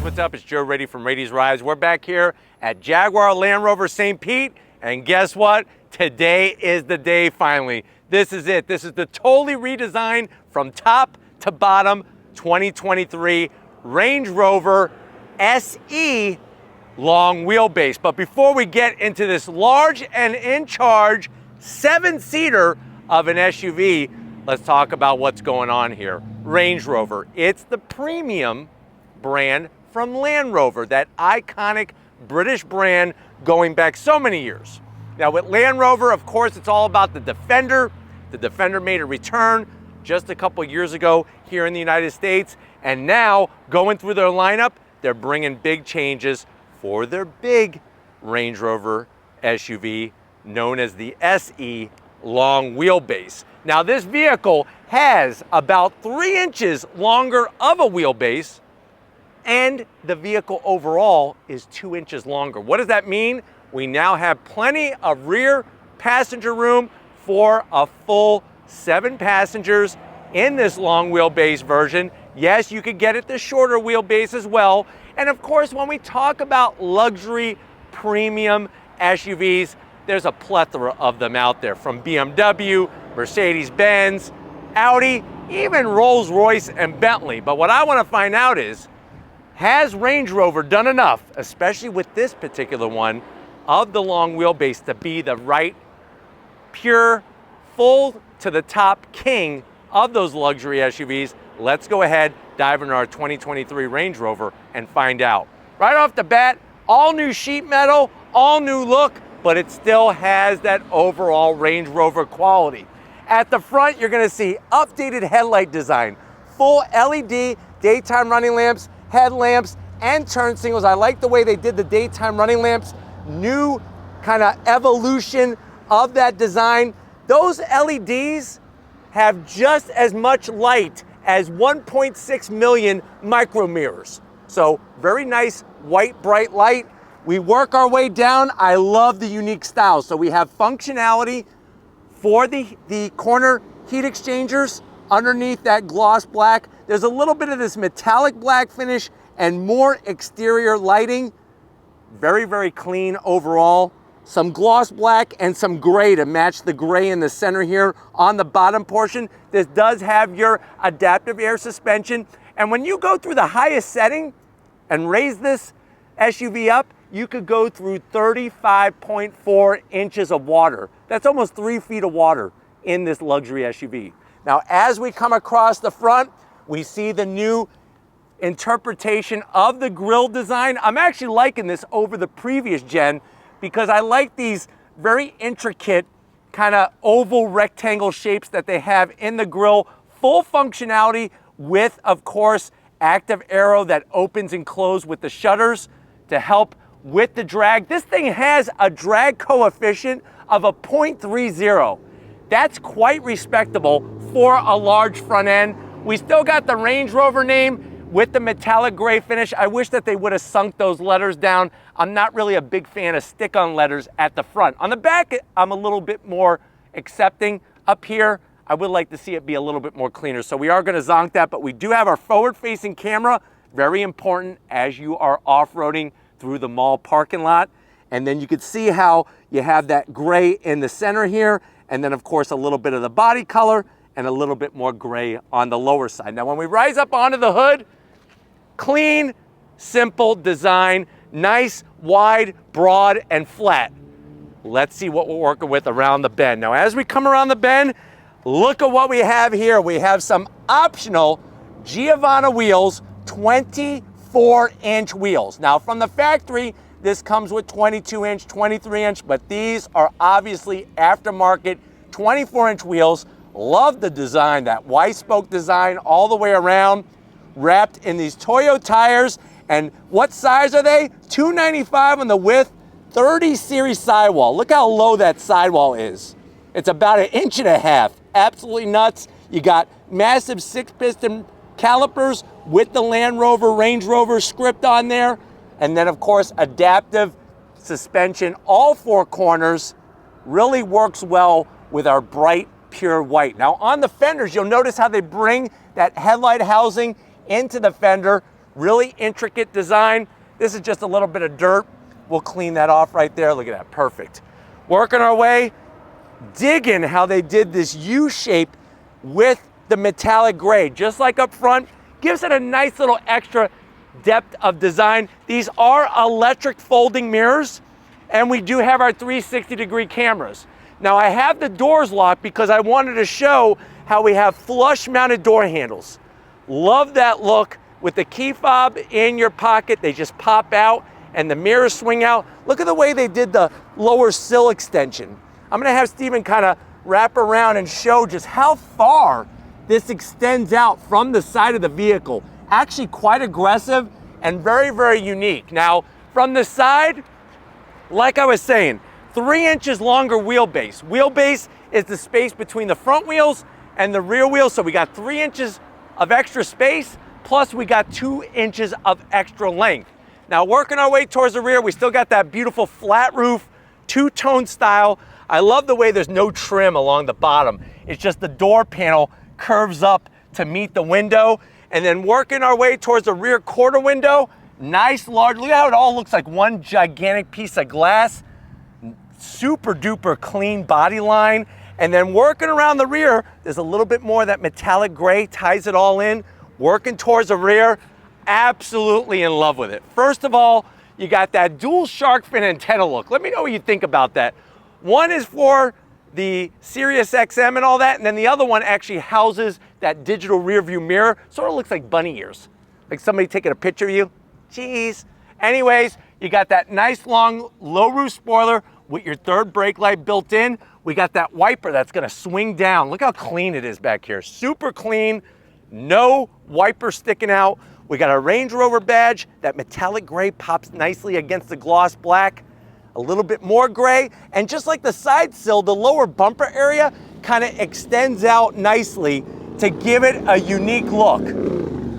what's up? It's Joe Rady from Rady's Rides. We're back here at Jaguar Land Rover St. Pete, and guess what? Today is the day finally. This is it. This is the totally redesigned from top to bottom 2023 Range Rover SE long wheelbase. But before we get into this large and in charge 7-seater of an SUV, let's talk about what's going on here. Range Rover, it's the premium brand from Land Rover, that iconic British brand going back so many years. Now with Land Rover, of course, it's all about the Defender. The Defender made a return just a couple years ago here in the United States, and now going through their lineup, they're bringing big changes for their big Range Rover SUV known as the SE long wheelbase. Now this vehicle has about 3 inches longer of a wheelbase, and the vehicle overall is 2 inches longer. What does that mean? We now have plenty of rear passenger room for a full 7 passengers in this long wheelbase version. Yes, you could get it the shorter wheelbase as well. And of course, when we talk about luxury premium SUVs, there's a plethora of them out there, from BMW, Mercedes-Benz, Audi, even Rolls-Royce and Bentley. But what I want to find out is, has Range Rover done enough, especially with this particular one, of the long wheelbase to be the right, pure, full to the top king of those luxury SUVs? Let's go ahead, dive into our 2023 Range Rover and find out. Right off the bat, all new sheet metal, all new look, but it still has that overall Range Rover quality. At the front, you're gonna see updated headlight design, full LED daytime running lamps, headlamps, and turn signals. I like the way they did the daytime running lamps, new kind of evolution of that design. Those LEDs have just as much light as 1.6 million micro mirrors. So very nice white bright light. We work our way down. I love the unique style. So we have functionality for the corner heat exchangers underneath that gloss black. There's a little bit of this metallic black finish and more exterior lighting. Very, very clean overall. Some gloss black and some gray to match the gray in the center here on the bottom portion. This does have your adaptive air suspension. And when you go through the highest setting and raise this SUV up, you could go through 35.4 inches of water. That's almost 3 feet of water in this luxury SUV. Now, as we come across the front, we see the new interpretation of the grille design. I'm actually liking this over the previous gen because I like these very intricate kind of oval rectangle shapes that they have in the grille. Full functionality with, of course, active aero that opens and closes with the shutters to help with the drag. This thing has a drag coefficient of a 0.30. That's quite respectable for a large front end. We still got the Range Rover name with the metallic gray finish. I wish that they would have sunk those letters down. I'm not really a big fan of stick-on letters at the front. On the back, I'm a little bit more accepting. Up here, I would like to see it be a little bit more cleaner. So we are gonna zonk that, but we do have our forward-facing camera, very important as you are off-roading through the mall parking lot. And then you can see how you have that gray in the center here, and then of course a little bit of the body color and a little bit more gray on the lower side. Now when we rise up onto the hood, clean, simple design, nice, wide, broad, and flat. Let's see what we're working with around the bend. Now as we come around the bend, look at what we have here. We have some optional Giovanna wheels, 24-inch wheels. Now from the factory, this comes with 22-inch, 23-inch, but these are obviously aftermarket 24-inch wheels. Love the design, that Y-spoke design all the way around, wrapped in these Toyo tires. And what size are they? 295 on the width, 30 series sidewall. Look how low that sidewall is. It's about 1.5 inches. Absolutely nuts. You got massive 6-piston calipers with the Land Rover, Range Rover script on there. And then of course, adaptive suspension, all 4 corners. Really works well with our bright, pure white. Now on the fenders, you'll notice how they bring that headlight housing into the fender. Really intricate design. This is just a little bit of dirt. We'll clean that off right there. Look at that, perfect. Working our way, digging how they did this U shape with the metallic gray, just like up front, gives it a nice little extra depth of design. These are electric folding mirrors, and we do have our 360-degree cameras. Now I have the doors locked because I wanted to show how we have flush mounted door handles. Love that look with the key fob in your pocket. They just pop out and the mirrors swing out. Look at the way they did the lower sill extension. I'm gonna have Steven kind of wrap around and show just how far this extends out from the side of the vehicle. Actually quite aggressive and very, very unique. Now, from the side, like I was saying, 3 inches longer wheelbase. Wheelbase is the space between the front wheels and the rear wheels, so we got 3 inches of extra space, plus we got 2 inches of extra length. Now, working our way towards the rear, we still got that beautiful flat roof, two-tone style. I love the way there's no trim along the bottom. It's just the door panel curves up to meet the window. And then working our way towards the rear quarter window, nice large, look at how it all looks like one gigantic piece of glass. Super duper clean body line. And then working around the rear, there's a little bit more of that metallic gray, ties it all in. Working towards the rear, absolutely in love with it. First of all, you got that dual shark fin antenna look. Let me know what you think about that. One is for the Sirius XM and all that, and then the other one actually houses that digital rear view mirror. Sort of looks like bunny ears, like somebody taking a picture of you. Jeez. Anyways, you got that nice long low roof spoiler with your third brake light built in. We got that wiper that's gonna swing down. Look how clean it is back here. Super clean, no wiper sticking out. We got a Range Rover badge. That metallic gray pops nicely against the gloss black. A little bit more gray, and just like the side sill, the lower bumper area kind of extends out nicely to give it a unique look.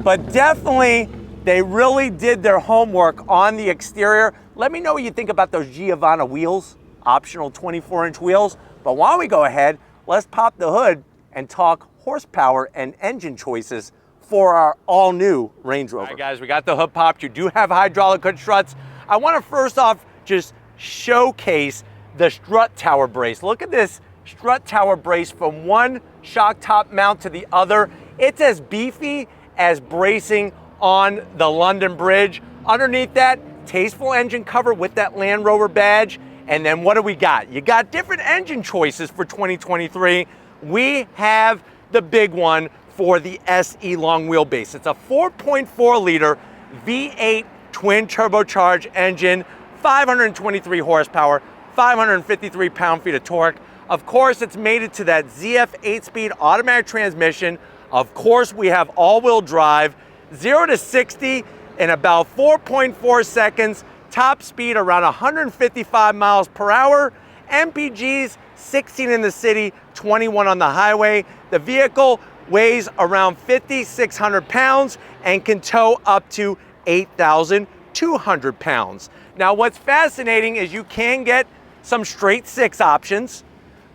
But definitely, they really did their homework on the exterior. Let me know what you think about those Giovanna wheels, optional 24-inch wheels. But why don't we go ahead, let's pop the hood and talk horsepower and engine choices for our all-new Range Rover. All right, guys, we got the hood popped. You do have hydraulic hood struts. I want to first off just showcase the strut tower brace. Look at this strut tower brace from one shock top mount to the other. It's as beefy as bracing on the London Bridge. Underneath that, tasteful engine cover with that Land Rover badge. And then what do we got? You got different engine choices for 2023. We have the big one for the SE long wheelbase. It's a 4.4 liter V8 twin turbocharged engine, 523 horsepower, 553 pound-feet of torque. Of course, it's mated to that ZF 8-speed automatic transmission. Of course, we have all-wheel drive, 0 to 60 in about 4.4 seconds, top speed around 155 miles per hour, MPGs 16 in the city, 21 on the highway. The vehicle weighs around 5,600 pounds and can tow up to 8,200 pounds. Now, what's fascinating is you can get some straight 6 options,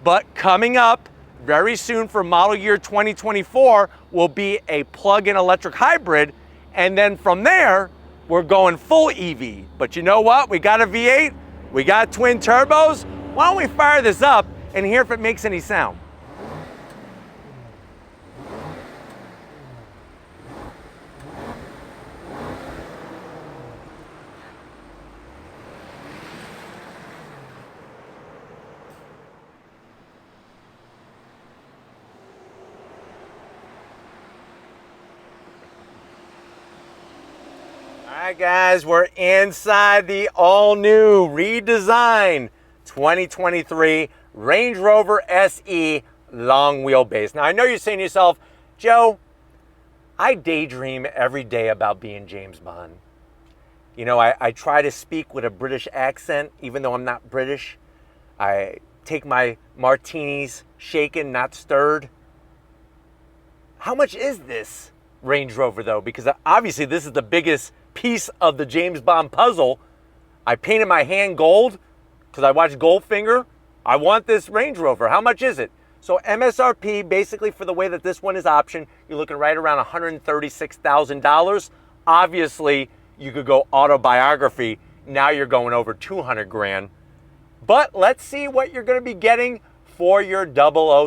but coming up very soon for model year 2024 will be a plug-in electric hybrid, and then from there, we're going full EV. But you know what? We got a V8, we got twin turbos. Why don't we fire this up and hear if it makes any sound? All right, guys, we're inside the all-new redesigned 2023 Range Rover SE long wheelbase. Now, I know you're saying to yourself, Joe, I daydream every day about being James Bond. You know, I try to speak with a British accent, even though I'm not British. I take my martinis shaken, not stirred. How much is this Range Rover, though? Because obviously this is the biggest piece of the James Bond puzzle. I painted my hand gold because I watched Goldfinger. I want this Range Rover. How much is it? So MSRP, basically for the way that this one is optioned, you're looking right around $136,000. Obviously, you could go autobiography. Now you're going over 200 grand. But let's see what you're going to be getting for your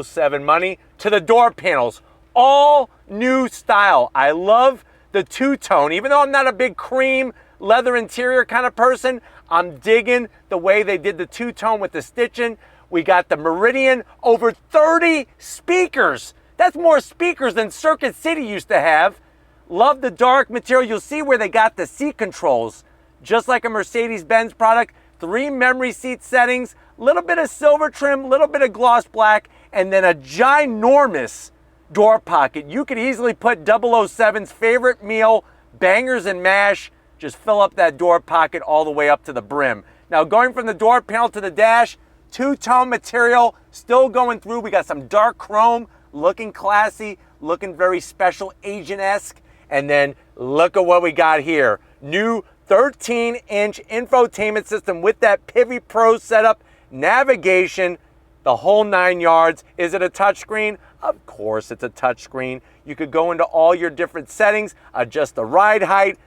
007 money. To the door panels, all new style. I love the two-tone. Even though I'm not a big cream leather interior kind of person, I'm digging the way they did the two-tone with the stitching. We got the Meridian, over 30 speakers. That's more speakers than Circuit City used to have. Love the dark material. You'll see where they got the seat controls. Just like a Mercedes-Benz product, 3 memory seat settings, little bit of silver trim, little bit of gloss black, and then a ginormous door pocket. You could easily put 007's favorite meal, bangers and mash, just fill up that door pocket all the way up to the brim. Now going from the door panel to the dash, two-tone material, still going through. We got some dark chrome, looking classy, looking very special agent-esque. And then look at what we got here. New 13-inch infotainment system with that Pivi Pro setup, navigation, the whole 9 yards. Is it a touchscreen? Of course it's a touchscreen. You could go into all your different settings, adjust the ride height.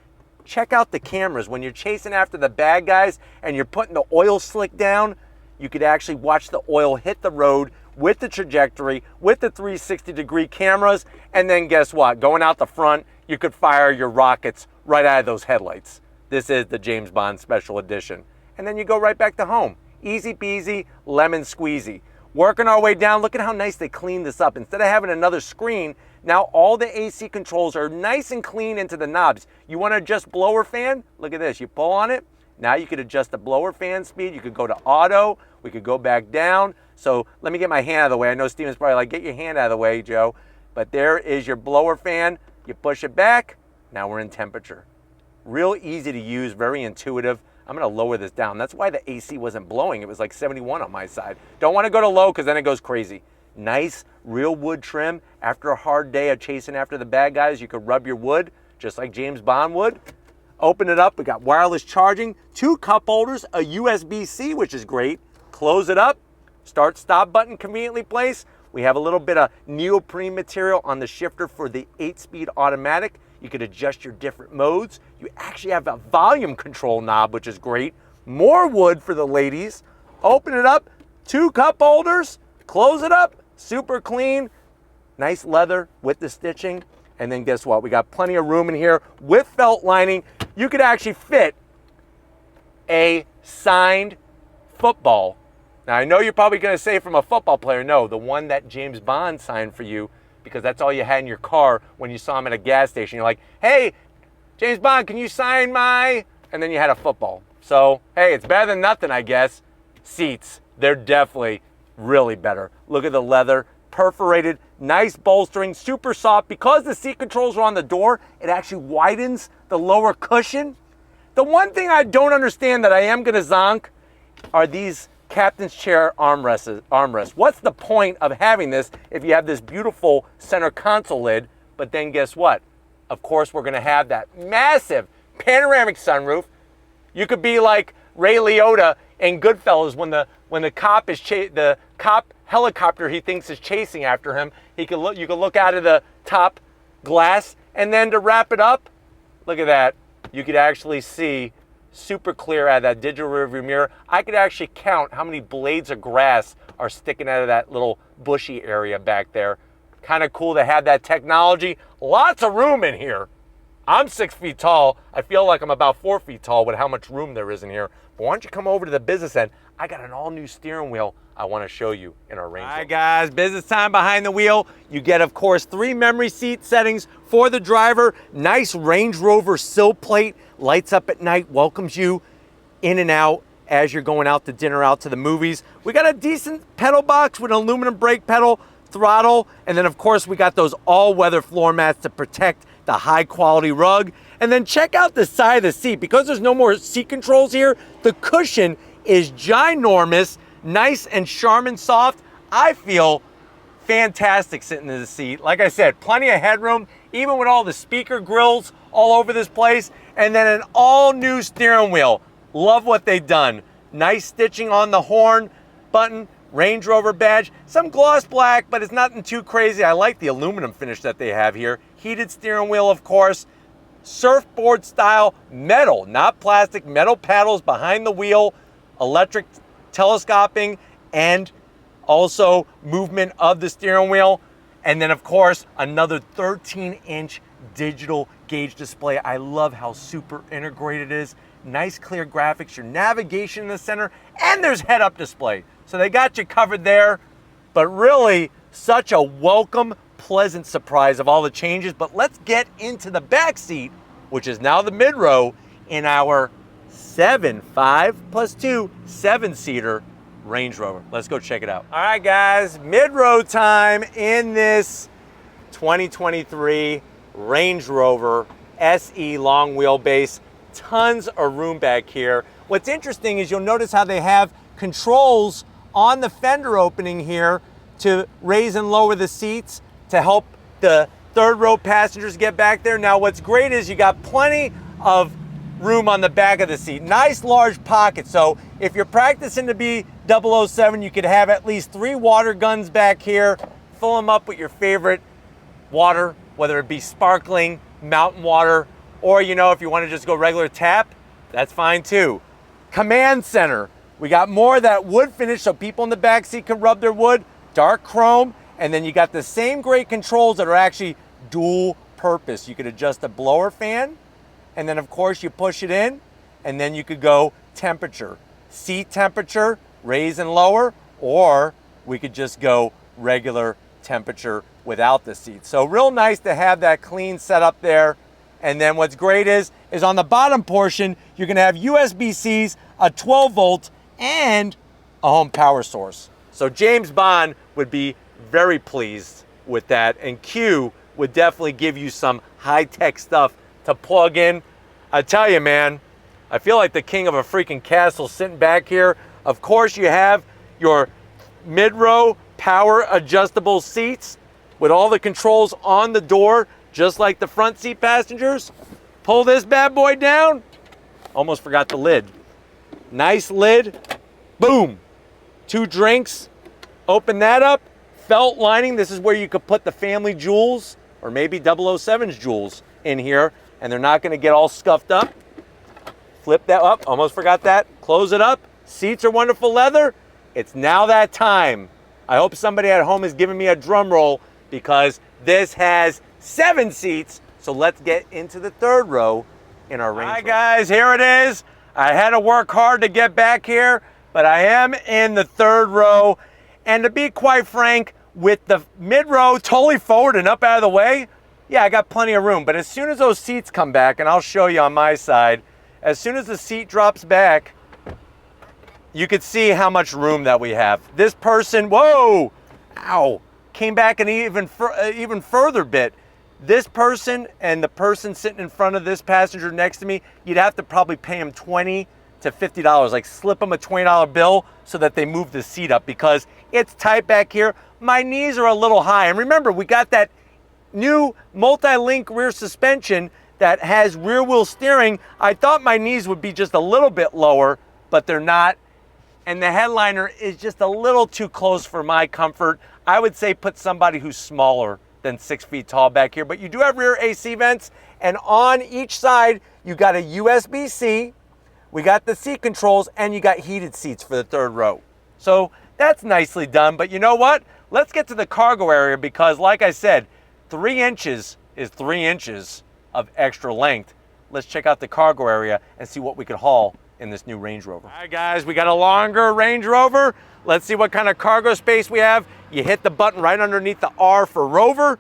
Check out the cameras. When you're chasing after the bad guys and you're putting the oil slick down, you could actually watch the oil hit the road with the trajectory, with the 360-degree cameras. And then guess what? Going out the front, you could fire your rockets right out of those headlights. This is the James Bond Special Edition. And then you go right back to home. Easy peasy, lemon squeezy. Working our way down, look at how nice they cleaned this up. Instead of having another screen, now all the AC controls are nice and clean into the knobs. You want to adjust blower fan? Look at this. You pull on it. Now you could adjust the blower fan speed. You could go to auto. We could go back down. So let me get my hand out of the way. I know Steven's probably like, get your hand out of the way, Joe. But there is your blower fan. You push it back. Now we're in temperature. Real easy to use, very intuitive. I'm gonna lower this down. That's why the AC wasn't blowing. It was like 71 on my side. Don't wanna go to low because then it goes crazy. Nice real wood trim. After a hard day of chasing after the bad guys, you could rub your wood just like James Bond would. Open it up, we got wireless charging, 2 cup holders, a USB-C, which is great. Close it up, start stop button conveniently placed. We have a little bit of neoprene material on the shifter for the 8-speed automatic. You could adjust your different modes. You actually have a volume control knob, which is great. More wood for the ladies. Open it up, 2 cup holders, close it up, super clean. Nice leather with the stitching. And then guess what? We got plenty of room in here with felt lining. You could actually fit a signed football. Now I know you're probably gonna say from a football player, no, the one that James Bond signed for you, because that's all you had in your car when you saw him at a gas station. You're like, hey, James Bond, can you sign my... And then you had a football. So, hey, it's better than nothing, I guess. Seats, they're definitely really better. Look at the leather, perforated, nice bolstering, super soft. Because the seat controls are on the door, it actually widens the lower cushion. The one thing I don't understand that I am gonna zonk are these captain's chair armrests. What's the point of having this if you have this beautiful center console lid? But then guess what? Of course, we're gonna have that massive panoramic sunroof. You could be like Ray Liotta in Goodfellas when the cop is the cop helicopter he thinks is chasing after him. You can look out of the top glass, and then to wrap it up, look at that. You could actually see super clear out of that digital rearview mirror. I could actually count how many blades of grass are sticking out of that little bushy area back there. Kind of cool to have that technology. Lots of room in here. I'm 6 feet tall. I feel like I'm about 4 feet tall with how much room there is in here. But why don't you come over to the business end? I got an all new steering wheel I want to show you in our Range Rover. All right, guys, business time behind the wheel. You get, of course, 3 memory seat settings for the driver. Nice Range Rover sill plate. Lights up at night, welcomes you in and out as you're going out to dinner, out to the movies. We got a decent pedal box with an aluminum brake pedal, throttle, and then of course we got those all-weather floor mats to protect the high-quality rug. And then check out the side of the seat. Because there's no more seat controls here, the cushion is ginormous, nice and Charmin soft. I feel fantastic sitting in the seat. Like I said, plenty of headroom, even with all the speaker grills all over this place. And then an all-new steering wheel. Love what they've done. Nice stitching on the horn button, Range Rover badge. Some gloss black, but it's nothing too crazy. I like the aluminum finish that they have here. Heated steering wheel, of course. surfboard style metal, not plastic, metal paddles behind the wheel, electric telescoping, and also movement of the steering wheel. And then of course, another 13-inch digital gauge display. I love how super integrated it is. Nice clear graphics, your navigation in the center, and there's head-up display. So they got you covered there, but really such a welcome, pleasant surprise of all the changes. But let's get into the back seat, which is now the mid-row in our 5+2, 7-seater Range Rover. Let's go check it out. All right, guys, mid-row time in this 2023 Range Rover SE long wheelbase. Tons of room back here. What's interesting is you'll notice how they have controls on the fender opening here to raise and lower the seats to help the third row passengers get back there. Now what's great is you got plenty of room on the back of the seat. Nice large pocket. So if you're practicing to be 007, you could have at least 3 water guns back here. Fill them up with your favorite water, whether it be sparkling, mountain water, or you know, if you want to just go regular tap, that's fine too. Command center. We got more of that wood finish so people in the back seat can rub their wood. Dark chrome. And then you got the same great controls that are actually dual purpose. You could adjust the blower fan, and then of course you push it in, and then you could go temperature. Seat temperature, raise and lower, or we could just go regular temperature without the seat. So real nice to have that clean setup there. And then what's great is on the bottom portion, you're gonna have USB-Cs, a 12 volt, and a home power source. So James Bond would be very pleased with that, and Q would definitely give you some high-tech stuff to plug in. I tell you, man, I feel like the king of a freaking castle sitting back here. Of course, you have your mid-row power adjustable seats with all the controls on the door, just like the front seat passengers. Pull this bad boy down. Almost forgot the lid. Nice lid. Boom. 2 drinks. Open that up. Felt lining. This is where you could put the family jewels, or maybe 007's jewels in here, and they're not going to get all scuffed up. Flip that up. Almost forgot that. Close it up. Seats are wonderful leather. It's now that time. I hope somebody at home is giving me a drum roll, because this has 7 seats. So let's get into the third row in our Range Rover. All right, guys, here it is. I had to work hard to get back here, but I am in the third row. And to be quite frank, with the mid-row totally forward and up out of the way, yeah, I got plenty of room. But as soon as those seats come back, and I'll show you on my side, as soon as the seat drops back, you could see how much room that we have. This person, whoa, ow, came back an even further bit. This person and the person sitting in front of this passenger next to me, you'd have to probably pay them $20 to $50, like slip them a $20 bill so that they move the seat up, because it's tight back here. My knees are a little high. And remember, we got that new multi-link rear suspension that has rear wheel steering. I thought my knees would be just a little bit lower, but they're not. And the headliner is just a little too close for my comfort. I would say put somebody who's smaller than 6 feet tall back here. But you do have rear AC vents, and on each side, you got a USB-C, we got the seat controls, and you got heated seats for the third row. So that's nicely done. But you know what? Let's get to the cargo area, because like I said, 3 inches is 3 inches of extra length. Let's check out the cargo area and see what we could haul in this new Range Rover. All right, guys, we got a longer Range Rover. Let's see what kind of cargo space we have. You hit the button right underneath the R for Rover.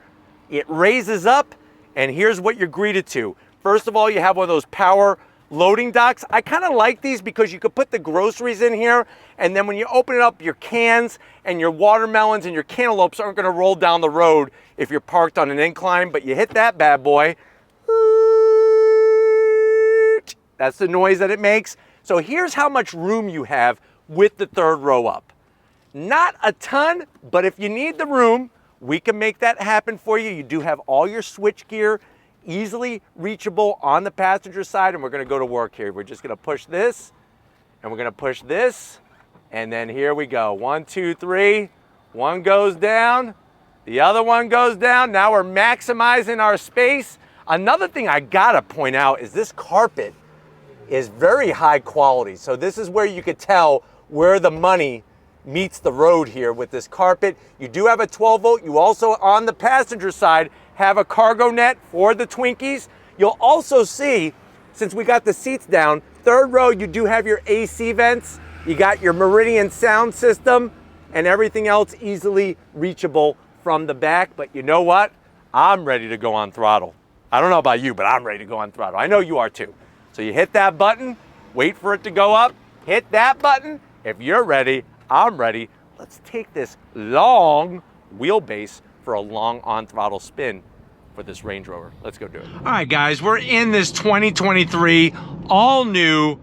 It raises up, and here's what you're greeted to. First of all, you have one of those power loading docks. I kind of like these because you could put the groceries in here, and then when you open it up, your cans and your watermelons and your cantaloupes aren't going to roll down the road if you're parked on an incline. But you hit that bad boy, that's the noise that it makes. So here's how much room you have with the third row up. Not a ton, but if you need the room, we can make that happen for you. You do have all your switch gear easily reachable on the passenger side, and we're going to go to work here. We're just going to push this, and we're going to push this, and then here we go. 1, 2, 3. One goes down, the other one goes down. Now we're maximizing our space. Another thing I gotta point out is this carpet is very high quality. So this is where you could tell where the money meets the road here with this carpet. You do have a 12 volt. You also, on the passenger side, have a cargo net for the Twinkies. You'll also see, since we got the seats down, third row, you do have your AC vents. You got your Meridian sound system and everything else easily reachable from the back. But you know what? I'm ready to go on throttle. I don't know about you, but I'm ready to go on throttle. I know you are too. So you hit that button, wait for it to go up, hit that button. If you're ready, I'm ready. Let's take this long wheelbase for a long on throttle spin for this Range Rover. Let's go do it. All right, guys, we're in this 2023 all new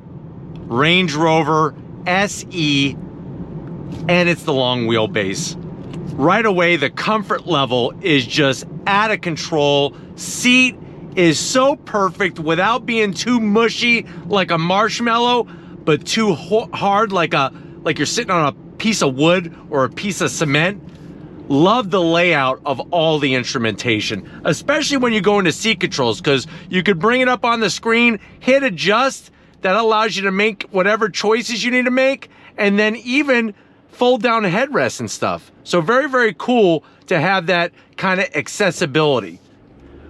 Range Rover SE, and it's the long wheelbase. Right away, the comfort level is just out of control. Seat is so perfect without being too mushy like a marshmallow, but too hard like you're sitting on a piece of wood or a piece of cement. Love the layout of all the instrumentation, especially when you go into seat controls, because you could bring it up on the screen, hit adjust, that allows you to make whatever choices you need to make, and then even fold down headrests and stuff. So very, very cool to have that kind of accessibility.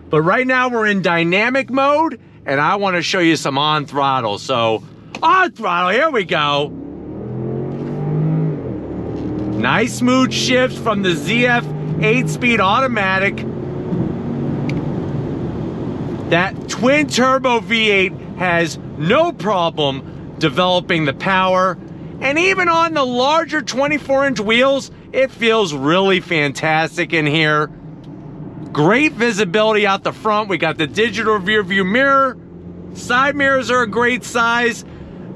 But right now we're in dynamic mode, and I want to show you some on throttle. So on throttle, here we go. Nice smooth shifts from the ZF 8-speed automatic. That twin turbo V8 has no problem developing the power. And even on the larger 24-inch wheels, it feels really fantastic in here. Great visibility out the front. We got the digital rear view mirror. Side mirrors are a great size.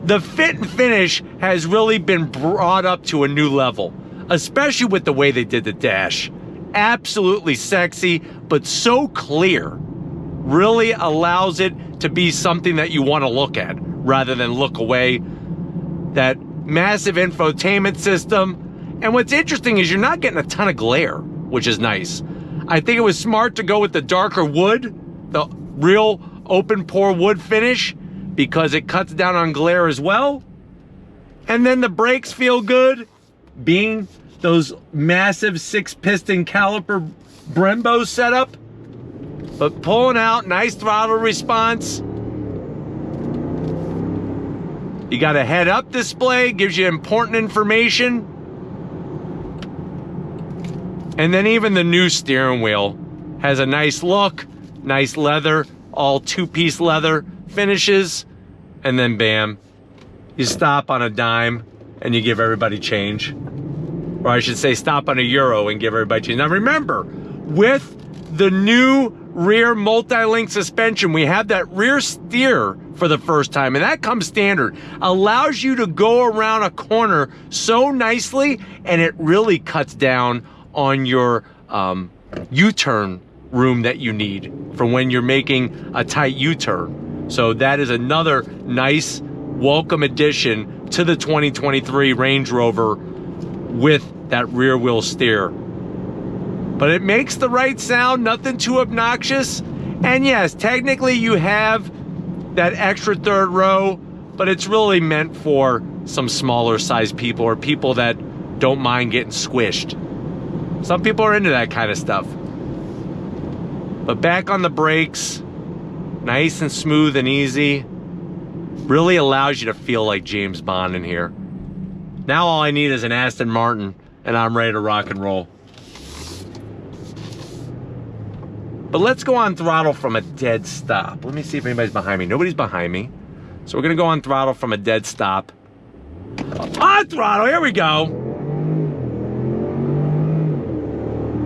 The fit and finish has really been brought up to a new level, especially with the way they did the dash. Absolutely sexy, but so clear. Really allows it to be something that you want to look at rather than look away. That massive infotainment system. And what's interesting is you're not getting a ton of glare, which is nice. I think it was smart to go with the darker wood, the real open pore wood finish, because it cuts down on glare as well. And then the brakes feel good, being those massive 6-piston caliper Brembo setup. But pulling out, nice throttle response. You got a head-up display, gives you important information. And then even the new steering wheel has a nice look, nice leather, all 2-piece leather finishes. And then bam, you stop on a dime and you give everybody change. Or I should say stop on a euro and give everybody change. Now remember, with the new rear multi-link suspension, we have that rear steer for the first time, and that comes standard. Allows you to go around a corner so nicely, and it really cuts down on your U-turn room that you need for when you're making a tight U-turn. So that is another nice welcome addition to the 2023 Range Rover with that rear wheel steer. But it makes the right sound, nothing too obnoxious. And yes, technically you have that extra third row, but it's really meant for some smaller sized people or people that don't mind getting squished. Some people are into that kind of stuff. But back on the brakes, nice and smooth and easy. Really allows you to feel like James Bond in here. Now all I need is an Aston Martin and I'm ready to rock and roll. But let's go on throttle from a dead stop. Let me see if anybody's behind me. Nobody's behind me. So we're gonna go on throttle from a dead stop. On throttle, here we go.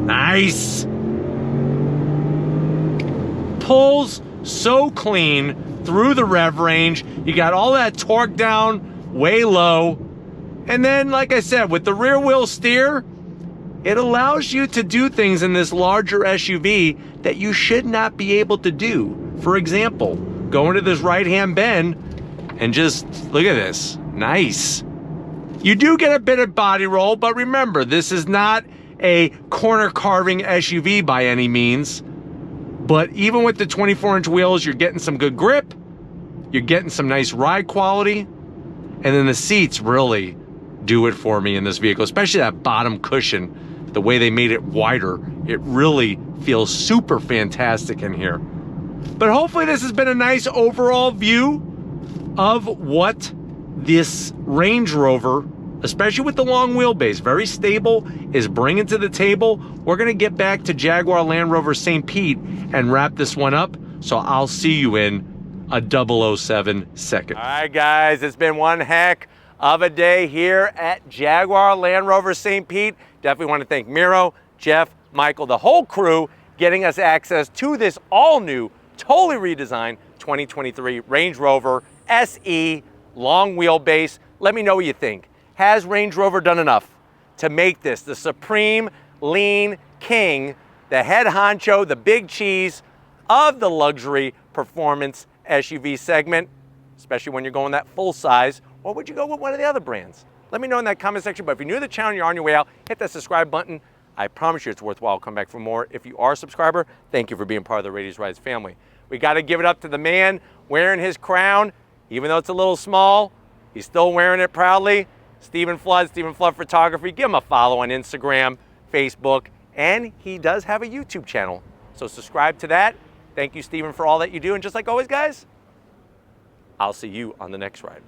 Nice. Pulls so clean through the rev range. You got all that torque down way low. And then, like I said, with the rear wheel steer, it allows you to do things in this larger SUV that you should not be able to do. For example, go into this right-hand bend and just look at this. Nice. You do get a bit of body roll, but remember, this is not a corner carving SUV by any means. But even with the 24-inch wheels, you're getting some good grip, you're getting some nice ride quality, and then the seats really do it for me in this vehicle, especially that bottom cushion. The way they made it wider, it really feels super fantastic in here. But hopefully this has been a nice overall view of what this Range Rover, especially with the long wheelbase, very stable, is bringing to the table. We're gonna get back to Jaguar Land Rover St. Pete and wrap this one up. So I'll see you in a 007 second. All right, guys, it's been one heck of a day here at Jaguar Land Rover St. Pete. Definitely want to thank Miro, Jeff, Michael, the whole crew, getting us access to this all-new, totally redesigned 2023 Range Rover SE long wheelbase. Let me know what you think. Has Range Rover done enough to make this the supreme lean king, the head honcho, the big cheese of the luxury performance SUV segment, especially when you're going that full size? Or would you go with one of the other brands? Let me know in that comment section. But if you're new to the channel and you're on your way out, hit that subscribe button. I promise you it's worthwhile. Come back for more. If you are a subscriber, thank you for being part of the Radius Rides family. We got to give it up to the man wearing his crown. Even though it's a little small, he's still wearing it proudly. Stephen Flood Photography. Give him a follow on Instagram, Facebook, and he does have a YouTube channel. So subscribe to that. Thank you, Stephen, for all that you do. And just like always, guys, I'll see you on the next ride.